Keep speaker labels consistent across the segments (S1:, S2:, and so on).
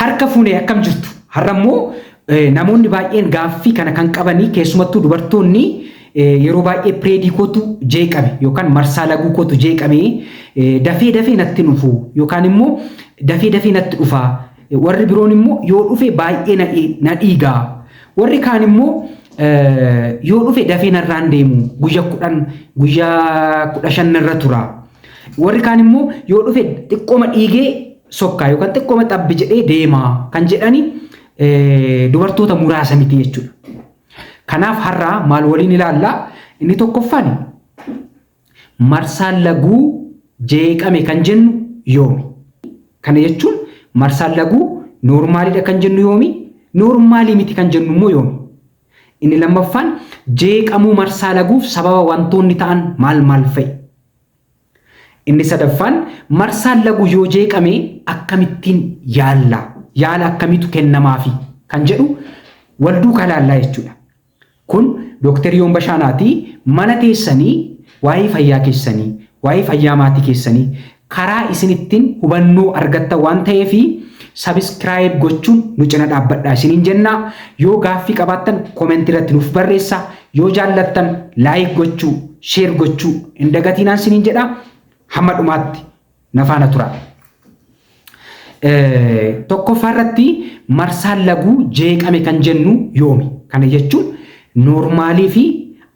S1: harka fuunee akkam jirtu har'ammoo namoonni baay'een gaaffii kana kan qabanii keessumattuu dubartoonni yeroo baay'ee pireedii kootu jeeqame yookaan marsaa laguu kootu jeeqame dafee natti dhufu yookaan immoo dafee natti dhufa warri biroon immoo yoo dhufe baay'ee na dhiigaa warri kaan immoo yoo dhufe dafee narraan deemu guyyaa 15 irra tura warri kaan immoo yoo dhufe xiqqooma dhiigee sokkaa yookaan xiqqooma xabbi jedhee deema kan jedhani dubartoota muraasa miti jechuudha. Kanaaf har'a maal waliin ilaallaa inni tokkoffaan marsaan laguu jeeqame kan jennu yoomi. Kana jechuun marsaan laguu noormaaliidha kan jennu yoomi noormaalii miti kan jennu immoo yoomi. Inni lammaffaan jeeqamuu marsaa laguuf sababa wantoonni ta'an maal fa'i. Inni sadaffaan marsaan laguu yoo jeeqame akkamittiin yaala akkamitu kennamaafi kan jedhu wal duukaa ilaallaa jechuudha. Kun Dr. Yoon Bashaanaati mana teessanii waa'ee fayyaa keessanii waa'ee fayyaa maatii keessanii karaa isin ittiin hubannoo argattan waan ta'eef subscribe gochuun nu cina dhaabbadhaa isiniin jenna. Yoo gaaffii qabaattan comment irratti nuuf barreessaa. Yoo jaallattan like gochuu share gochuu hin dagatinaa isiniin jedha. Hamma dhumaatti na faana tura. Tokkoffaa irratti marsaan laguu jeeqame kan jennu yoomi. Kana jechuun noormaalii fi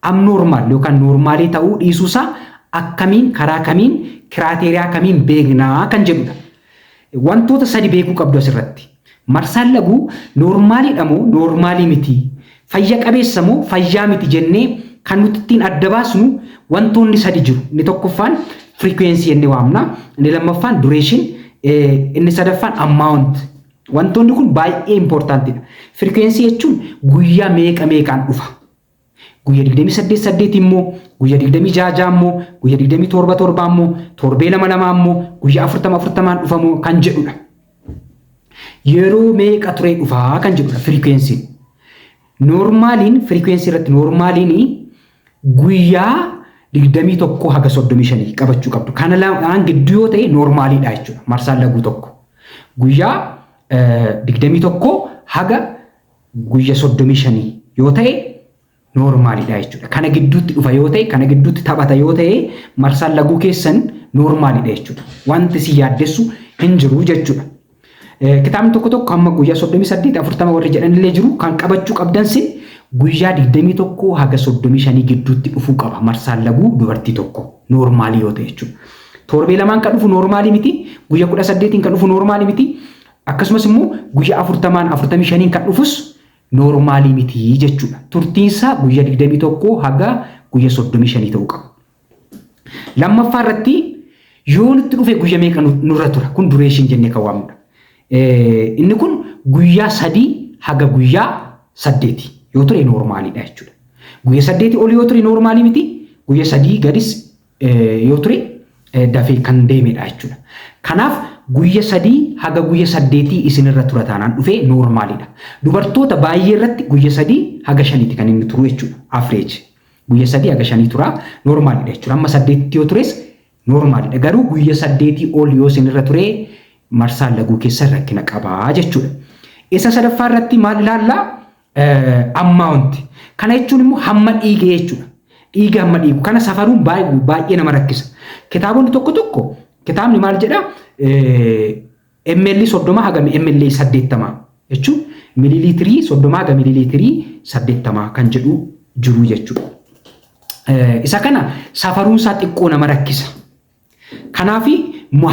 S1: abnoormaal yookaan noormaalii ta'uu dhiisuusaa akkamiin karaa kamiin kiraateeriyaa kamiin beeknaa kan jedhudha. Wantoota sadi beekuu qabdu asirratti. Marsaan laguu noormaaliidha moo noormaalii miti? Fayya qabeessa moo fayyaa miti jennee kan nuti ittiin adda baasnu wantoonni sadi jiru. Inni tokkoffaan frequency jennee waamna. Inni lammaffaan duration. Inni sadaffaan amount. Wantoonni kun baay'ee importantidha. Frequency jechuun guyyaa meeqaan dhufa. Guyyaa 28 immoo, guyyaa 26 immoo, guyyaa 27 immoo, torbee 2 immoo, guyyaa 40 dhufa moo kan jedhudha. Yeroo meeqa ture dhufaa kan jedhudha frequency. Normaaliin frequency irratti normaaliin guyyaa 21 haga 35 qabachuu qabdu. Kana lamaan gidduu yoo ta'e normaaliidha jechuudha. Marsaan laguu tokko. Guyyaa 21 haga guyyaa 35 yoo ta'e normaaliidha jechuudha. Kana gidduutti dhufa yoo ta'e, kana gidduutti taphata yoo ta'e marsaan laguu keessan normaaliidha jechuudha. Wanti si yaaddessu hin jiru jechuudha. Kitaabni tokko amma guyyaa 38 40 warri jedhanillee jiru kan qabachuu qabdan sin guyyaa 21 haga 35 gidduutti dhufuu qaba marsaan laguu dubartii tokko normaalii yoo ta'e jechuudha. Torbee lamaan kan dhufu normaalii miti, guyyaa 18 kan dhufu normaalii miti, akkasumas immoo guyyaa 40 45 kan dhufus normaalii miti jechuudha. Turtiinsaa guyyaa 21 haga guyyaa 35 ta'uu qaba. Lammaffaa irratti yoo nutti dhufe guyyaa meeqa nurra tura? Kun duration jennee kan waamnudha. Inni kun guyyaa 3 haga guyyaa 8 yoo ture normaaliidha jechuudha. Guyyaa 8 ol yoo ture normaalii miti, guyyaa 3 gadis yoo ture dafee kan deemedha jechuudha. Kanaaf guyyaa 3 haga guyyaa 8 isinirra tura taanaan dhufee normaaliidha. Dubartoota baay'ee irratti guyyaa 3 haga 5 kan inni turu jechuudha. Average guyyaa 3 haga 5 tura normaaliidha jechuudha. Amma 8 yoo tures normaaliidha. Garuu guyyaa 8 ol yoo isinirra ture marsaan laguu keessa rakkina qabaa jechuudha. Isa sadaffaa irratti maal ilaallaa? Amount. Kana jechuun immoo hamma dhiigee jechuudha. Dhiiga hamma dhiigu. Kana safaruun baay'ee nama rakkisa. Kitaabonni tokko kitaabni maal jedhaa? ml 30 haga ml 80 jechuun mililiitirii 30 haga mililiitirii 80 kan jedhu jiru jechuudha. Isa kana safaruunsaa xiqqoo nama rakkisa. Kanaafi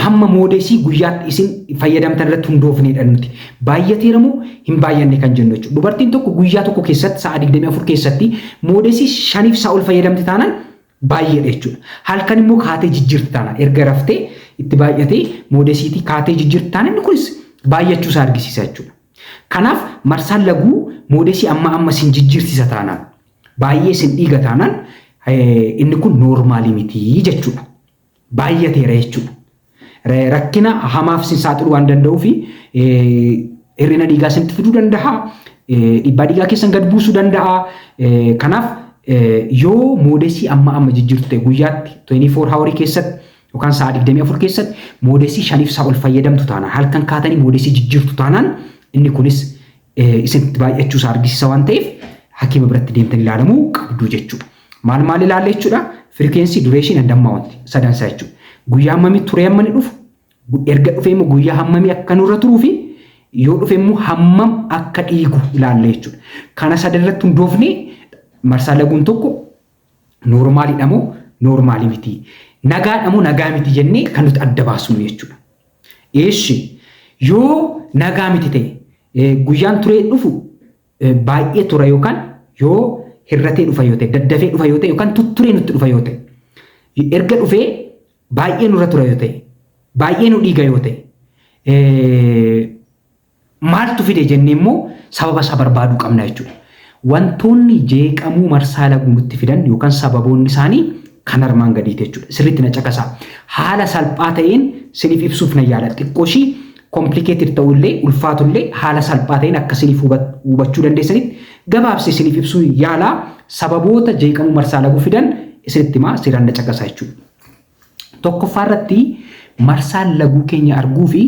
S1: hamma moodesii guyyaatti isin fayyadamtan irratti hundoofnedha nuti. Baay'ateera moo hin baay'anne kan jennu jechuudha. Dubartiin tokko guyyaa tokko keessatti sa'a 24 keessatti moodesii 5 sa'a ol fayyadamti taanaan baay'eedha jechuudha. Halkan immoo kaatee jijjiirti taanaan erga raftee itti baay'atee moodesiitii kaatee jijjiirti taanaan inni kunis baay'achuu isaa argisiisa jechuudha. Kanaaf marsaan laguu moodesii amma sin jijjiirtisa taanaan baay'ee sin dhiiga taanaan inni kun noormaalii miti jechuudha. Baay'ateera jechuudha. Rakkina hamaaf sin saaxiluu waan danda'uuf hir'ina dhiigaa isinitti fiduu danda'a. Dhiibbaa dhiigaa keessan gad buusuu danda'a. Kanaaf yoo moodesii amma jijjiirtu ta'e guyyaatti 24 hawrii keessatti yookaan sa'a 24 keessatti moodesii 5 ol fayyadamtu taanaan halkan kaatanii moodesii jijjiirtu taanaan inni kunis isinitti baay'achuu isaa argisiisa waan ta'eef hakiima biratti deemtanii ilaalamuu qabdu jechuudha. Maal ilaalla jechuudha? Frequency, duration and amount sadansaa jechuudha. Guyyaa hammamii turee hamma ni dhufu? Erga dhufee immoo guyyaa hammamii akka nurra turuu fi yoo dhufe immoo hammam akka dhiigu ilaalla jechuudha. Kana sadarratti hundoofnee marsaa laguun tokko noormaaliidha moo noormaalii miti? Nagaadha moo nagaa miti jennee kan nuti adda baasnu jechuudha. Eeshi yoo nagaa miti ta'e guyyaan turee dhufu baay'ee tura yookaan yoo hirratee dhufa yoo ta'e daddafee dhufa yoo ta'e yookaan tutturee nutti dhufa yoo ta'e erga dhufee baay'ee nurra tura yoo ta'e baay'ee nu dhiiga yoo ta'e maaltu fide jennee immoo sababa isaa barbaaduu qabna jechuudha. Wantoonni jeeqamuu marsaa laguu nutti fidan yookaan sababoonni isaanii kan armaan gadiiti jechuudha. Sirriitti na caqasaa. Haala salphaa ta'een siniif ibsuuf na yaala. Xiqqooshii complicated ta'ullee ulfaatullee haala salphaa ta'een akka siniif hubachuu dandeessanitti gabaabsee siniif ibsuu yaala. Sababoota jeeqamuu marsaa laguu fidan isinitti himaa seeraan na caqasaa jechuudha. Tokkoffaa irratti marsaan laguu keenya arguu fi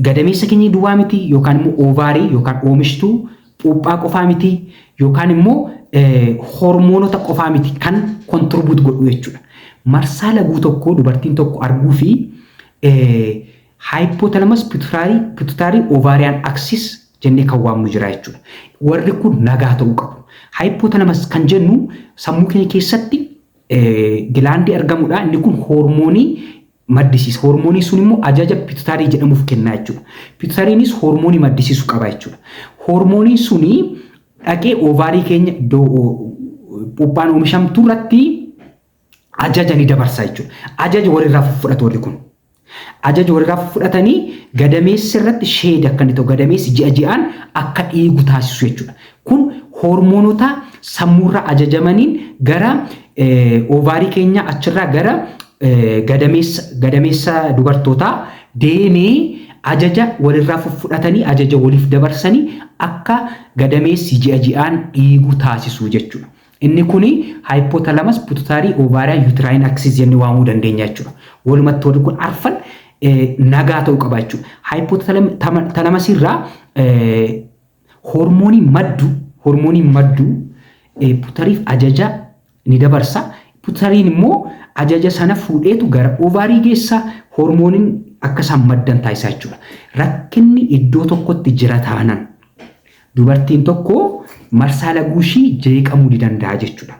S1: gadameessa keenya duwwaa miti yookaan immoo oovaarii yookaan oomishtuu puuphaa qofaa miti yookaan immoo hormoonota qofaa miti kan kontribuut godhu jechuudha. Marsaa laguu tokko dubartiin tokko arguu fi hypothalamus pituitary ovarian axis jennee kan waamnu jira jechuudha. Warri kun nagaa ta'uu qabu. Hypothalamus kan jennu sammuu keenya keessatti gilaandii argamudha. Inni kun hormoonii maddisiisa. Hormoonii sun immoo ajaja pituitarii jedhamuuf kennaa jechuudha. Pituitariinis hormoonii maddisiisu qaba jechuudha. Hormooniin suni dhaqee ovaarii keenya iddoo puuphaan oomishamtu irratti ajaja ni dabarsa jechuudha. Ajaja walirraa fudhatu warri kun. Ajaja walirraa fudhatanii gadameessi irratti sheeda akka inni ta'u gadameessi ji'a ji'aan akka dhiigu taasisu jechuudha. Kun hormoonota sammuurraa ajajamaniin gara ovaarii keenya achirraa gara gadameessa dubartootaa deemee ajaja walirraa fudhatanii ajaja waliif dabarsanii akka gadameessi ji'a ji'aan dhiigu taasisu jechuudha. Inni kuni hypothalamus pituitary ovarian uterine axis jennee waamuu dandeenya jechuudha. Walumatti warri kun arfan nagaa ta'uu qaba jechuudha. Hypothalamus irraa hormoonii maddu pituitariif ajaja ni dabarsa. Pituitariin immoo ajaja sana fuudheetu gara ovaarii geessa hormooniin akka isaan maddan taasisa jechuudha. Rakkinni iddoo tokkotti jira taanaan dubartiin tokko marsaa laguu ishii jeeqamuu ni danda'a jechuudha.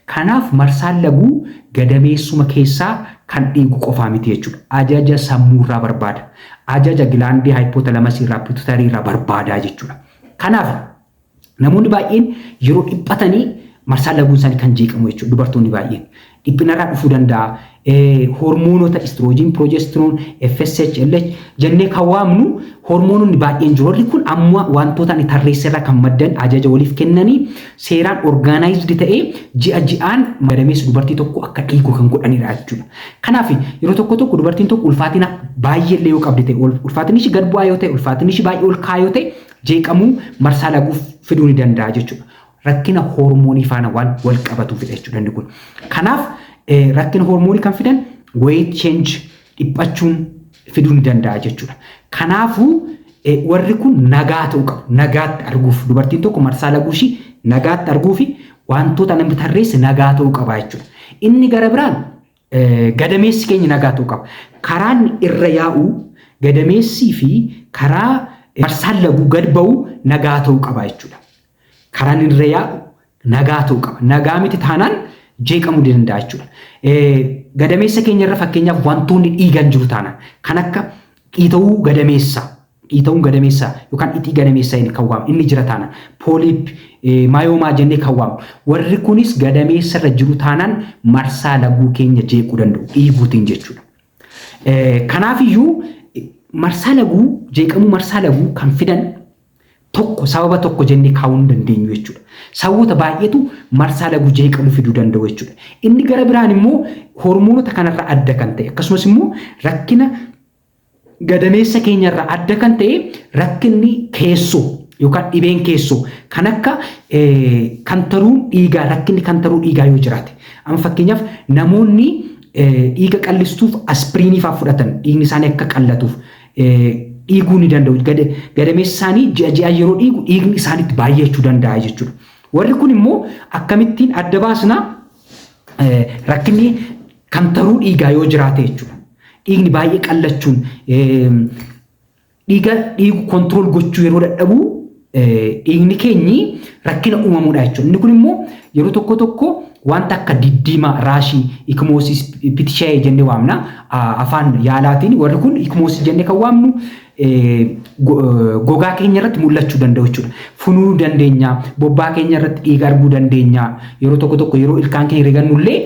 S1: Kanaaf marsaan laguu gadameessuma keessaa kan dhiigu qofaa miti jechuudha. Ajaja sammuurraa barbaada. Ajaja gilaandii hypothalamus irraa pituitarii irraa barbaada jechuudha. Kanaaf namoonni baay'een yeroo dhiphatanii marsaan laguun isaanii kan jeeqamu jechuudha. Dubartoonni baay'een dhiphinarraa dhufuu danda'a. Hormoonota estrogen, progesterone, FSH, LH jennee kan waamnu hormoononni baay'een jiru. Warri kun amma wantoota ani tarreesserraa kan maddan ajaja waliif kennanii seeraan organized ta'ee ji'a ji'aan gadameessi dubartii tokko akka dhiigu kan godhanidha jechuudha. Kanaaf yeroo tokko dubartiin tokko ulfaatina baay'eellee yoo qabdi ta'e ulfaatinni ishii gad bu'aa yoo ta'e ulfaatinni ishii baay'ee ol ka'aa yoo ta'e jeeqamuu marsaa laguuf fiduu ni danda'a jechuudha. Rakkina hormoonii faana waan wal qabatuufidha jechuudha inni kun. Kanaaf rakkina hormoonii kan fidan weight change dhiphachuun fiduu ni danda'a jechuudha. Kanaafuu warri kun nagaa ta'uu qabu. Nagaatti arguuf dubartiin tokko marsaa laguu ishii nagaatti arguu fi wantoota namni tarreesse nagaa ta'uu qaba jechuudha. Inni gara biraan gadameessi keenya nagaa ta'uu qaba. Karaan irra yaa'u gadameessii fi karaa marsaan laguu gad ba'u nagaa ta'uu qaba jechuudha. Karaan irra yaa'u nagaa ta'uu qaba. Nagaa miti taanaan jeeqamuu ni danda'a jechuudha. Gadameessa keenya irra fakkeenyaaf wantoonni dhiigan jiru taanaan kan akka dhiita'uu gadameessaa yookaan ixii gadameessaa inni kan waamu inni jira taanaan pooliip maayoomaa jennee kan waamu warri kunis gadameessa irra jiru taanaan marsaa laguu keenya jeequu danda'u dhiiguutiin jechuudha. Kanaafiyyuu marsaa laguu jeeqamuu marsaa laguu kan fidan sababa tokko jennee kaa'uu hin dandeenyu jechuudha. Sababoota baay'eetu marsaa laguu jeeqamuu fiduu danda'u jechuudha. Inni gara biraan immoo hormoonota kanarraa adda kan ta'e akkasumas immoo rakkina gadameessa keenyarraa adda kan ta'e rakkinni keessoo yookaan dhibeen keessoo kan akka kantaruu dhiigaa rakkinni kantaruu dhiigaa yoo jiraate. Amma fakkeenyaaf namoonni dhiiga qallistuuf aspiriinii fa'aa fudhatan dhiigni isaanii akka qallatuuf dhiiguu ni danda'u. Gadameessi isaanii ji'a yeroo dhiigni isaaniitti baay'achuu danda'a jechuudha. Warri kun immoo akkamittiin adda baasna rakkinni kantaruu dhiigaa yoo jiraate jechuudha. Dhiigni baay'ee qallachuun dhiigu kontirool gochuu yeroo dadhabu dhiigni keenyi rakkina uumamuudha jechuudha. Inni kun immoo yeroo tokko wanta akka diddiimaa raashii ikmoosis pitishaayee jennee waamna afaan yaalaatiin. Warri kun ikmoosis jennee kan waamnu gogaa keenya irratti mul'achuu danda'u jechuudha. Funuu dandeenya, bobbaa keenya irratti dhiiga arguu dandeenya. Yeroo tokko yeroo ilkaan keenya rigannullee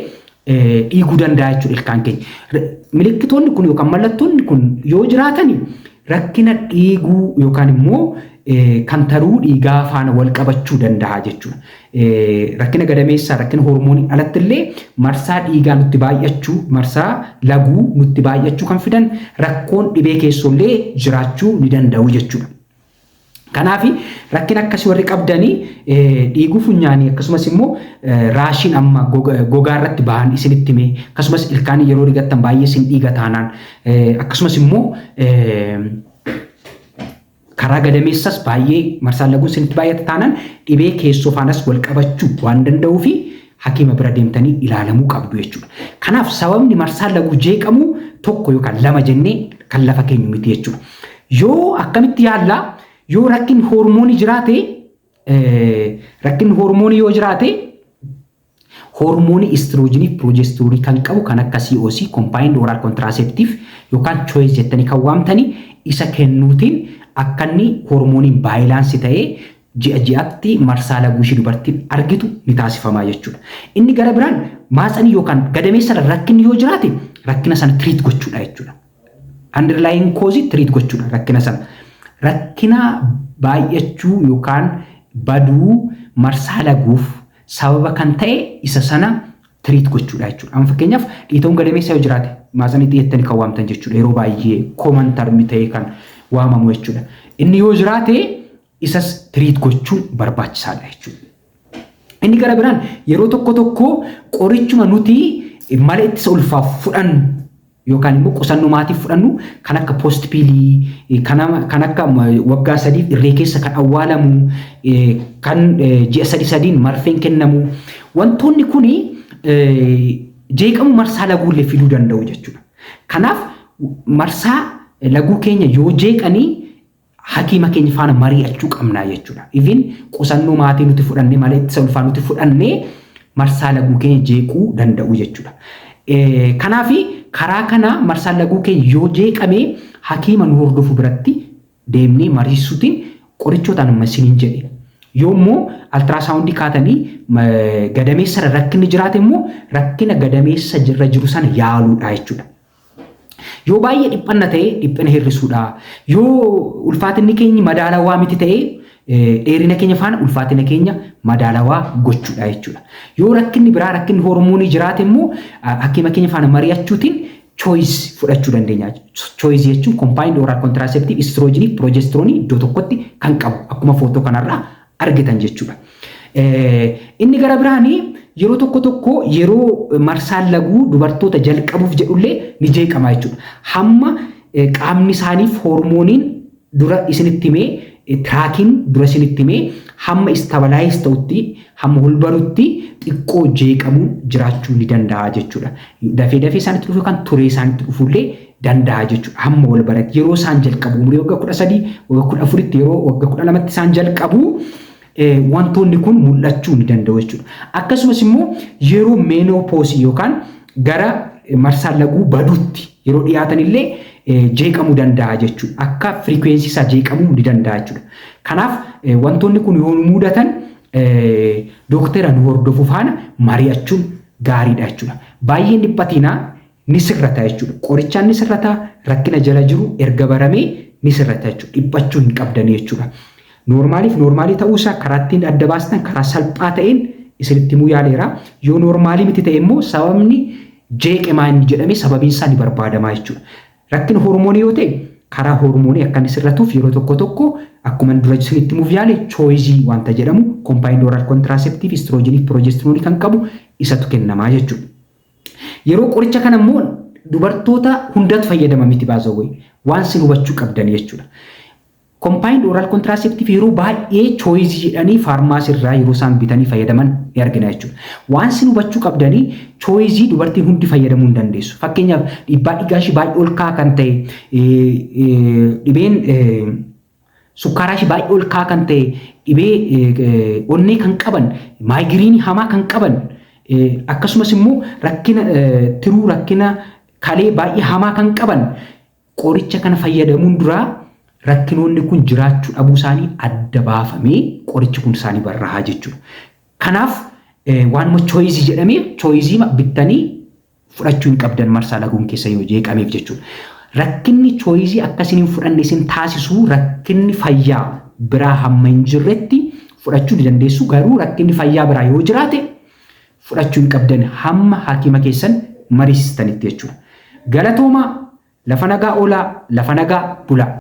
S1: dhiiguu danda'a jechuudha ilkaan keenya. Milikkitoonni kun yookaan mallattoonni kun yoo jiraatan rakkina dhiiguu yookaan immoo kantaruu dhiigaa faana wal qabachuu danda'a jechuudha. Rakkina gadameessaa, rakkina hormoonii alatti illee marsaa dhiigaa nutti baay'achuu, marsaa laguu nutti baay'achuu kan fidan rakkoon dhibee keessollee jiraachuu ni danda'u jechuudha. Kanaaf rakkina akkasii warri qabdanii dhiiguu funyaanii akkasumas immoo raashiin amma gogaa irratti bahan isinitti himee akkasumas ilkaan yeroo rigattan baay'ee isin dhiiga taanaan akkasumas immoo karaa gadameessas baay'ee marsaan laguu isinitti baay'ata taanaan dhibee keessoo faanas wal qabachuu waan danda'uu fi hakiima bira deemtanii ilaalamuu qabdu jechuudha. Kanaaf sababni marsaan laguu jeeqamuu tokko yookaan lama jennee kan lafa keenyu miti jechuudha. Yoo akkamitti yaallaa yoo rakkin hormoonii jiraate hormoonii istiroojiinii piroojestoonii kan qabu kan akka COC combined oral contraceptive yookaan choice jettanii kan waamtanii isa kennuutiin akka inni hormooniin baayilaansii ta'ee ji'atti marsaa laguu ishee dubartiin argitu ni taasifamaa jechuudha. Inni gara biraan maatsanii yookaan gadameessa rakkinni yoo jiraate rakkina sana tiriit gochuudha jechuudha. Underlying cause tiriit gochuudha rakkina sana. Rakkina baay'achuu yookaan baduu marsaa laguuf sababa kan ta'e isa sana tiriit gochuudha jechuudha. Amma fakkeenyaaf dhiitoon gadameessa yoo jiraate maatsanii xiyyeettanii kan waamtan jechuudha. Yeroo baay'ee common term ta'ee kan waamamu jechuudha. Inni yoo jiraate isas tiriit gochuun barbaachisaadha jechuudha. Inni gara biraan yeroo tokko qorichuma nuti mala ittisa ulfaaf fudhannu yookaan immoo qusannoo maatiif fudhannu kan akka post piilii kan akka waggaa 3 irree keessa kan awwaalamu kan ji'a 3 marfeen kennamu wantoonni kun jeeqamu marsaa laguullee fiduu danda'u jechuudha. Kanaaf marsaa laguu keenya yoo jeeqanii hakiima keenya faana mari'achuu qabnaa jechuudha. Even qusannoo maatii nuti fudhannee mala ittisa ulfaa nuti fudhannee marsaa laguu keenya jeequu danda'u jechuudha. Kanaaf karaa kana marsaan laguu keenya yoo jeeqamee hakiima nu hordofu biratti deemnee mariisuutiin qorichootaan amma isiniin jedhe. Yoo immoo altiraasaawundii kaatanii gadameessa rakkinni jiraate immoo rakkina gadameessa irra jiru sana yaaluudha jechuudha. Yoo baay'ee dhiphanna ta'e dhiphina hir'isuudha. Yoo ulfaatinni keenya madaalawaa miti ta'e dheerina keenya faana ulfaatina keenya madaalawaa gochuudha jechuudha. Yoo rakkinni biraa rakkinni hormoonii jiraate immoo hakiima keenya faana mari'achuutiin choice fudhachuu dandeenya. Choice jechuun combined oral contraceptive estrogenii progesteronii iddoo tokkotti kan qabu akkuma footoo kanarraa argitan jechuudha. Inni gara biraanii yeroo tokko yeroo marsaan laguu dubartoota jalqabuuf jedhullee ni jeeqama jechuudha. Hamma qaamni isaaniif hormooniin dura isinitti himee tiraakiin dura isinitti himee hamma istabalaayis ta'utti hamma hulbarutti xiqqoo jeeqamuu jiraachuu ni danda'a jechuudha. Dafee isaanitti dhufu kan turee isaanitti dhufullee danda'a jechuudha. Hamma wal barate yeroo isaan jalqabu umurii waggaa 13 waggaa 14tti yeroo waggaa 12tti isaan jalqabu wantoonni kun mul'achuu ni danda'u jechuudha. Akkasumas immoo yeroo menopoosii yookaan gara marsaan laguu baduutti yeroo dhiyaatan illee jeeqamuu danda'a jechuudha. Akka firikweensi isaa jeeqamuu ni danda'a jechuudha. Kanaaf wantoonni kun yoo mudatan dooktara nu hordofu faana mari'achuun gaariidha jechuudha. Baay'een dhiphatinaa ni sirrata jechuudha. Qorichaan ni sirrata, rakkina jala jiru erga baramee ni sirrata jechuudha. Dhiphachuu hin qabdanii jechuudha. Noormaalii ta'uusaa karaa ittiin adda baastan karaa salphaa ta'een isinitti himuu yaaleera. Yoo noormaalii miti ta'e immoo sababni jeeqamaa inni jedhame sababiin isaa ni barbaadama jechuudha. Rakkina hormoonii yoo ta'e karaa hormoonii akka inni sirratuuf yeroo tokko akkuma dura isinitti himuuf yaale choice wanta jedhamu combined oral contraceptive estrogenii progesteronii kan qabu isatu kennamaa jechuudha. Yeroo qoricha kana immoo dubartoota hundatu fayyadama miti baasawwee waan sin hubachuu qabdan jechuudha. Combined oral contraceptive yeroo baay'ee choice jedhanii faarmaasii irraa yeroo isaan bitanii fayyadaman ni argina jechuudha. Waan sin hubachuu qabdanii choice dubartiin hundi fayyadamuu hin dandeessu. Fakkeenyaaf dhiibbaa dhiigaa ishee baay'ee ol ka'aa kan ta'e dhibeen sukkaaraa ishee baay'ee ol ka'aa kan ta'e dhibee onnee kan qaban maayigiriinii hamaa kan qaban akkasumas immoo rakkina tiruu rakkina kalee baay'ee hamaa kan qaban qoricha kana fayyadamuun duraa rakkinoonni kun jiraachuu dhabuu isaanii adda baafamee qorichi kun isaanii barraa jechuudha. Kanaaf waan choice jedhamee choice bittanii fudhachuu hin qabdan marsaa laguun keessa yoo jeeqameef jechuudha. Rakkinni choice akkasiin fudhanne isin taasisu rakkinni fayyaa biraa hamma hin jirretti fudhachuu ni dandeessu. Garuu rakkinni fayyaa biraa yoo jiraate fudhachuu hin qabdan hamma hakiima keessan mariisistanitti jechuudha. Galatooma lafa nagaa oolaa lafa nagaa bulaa.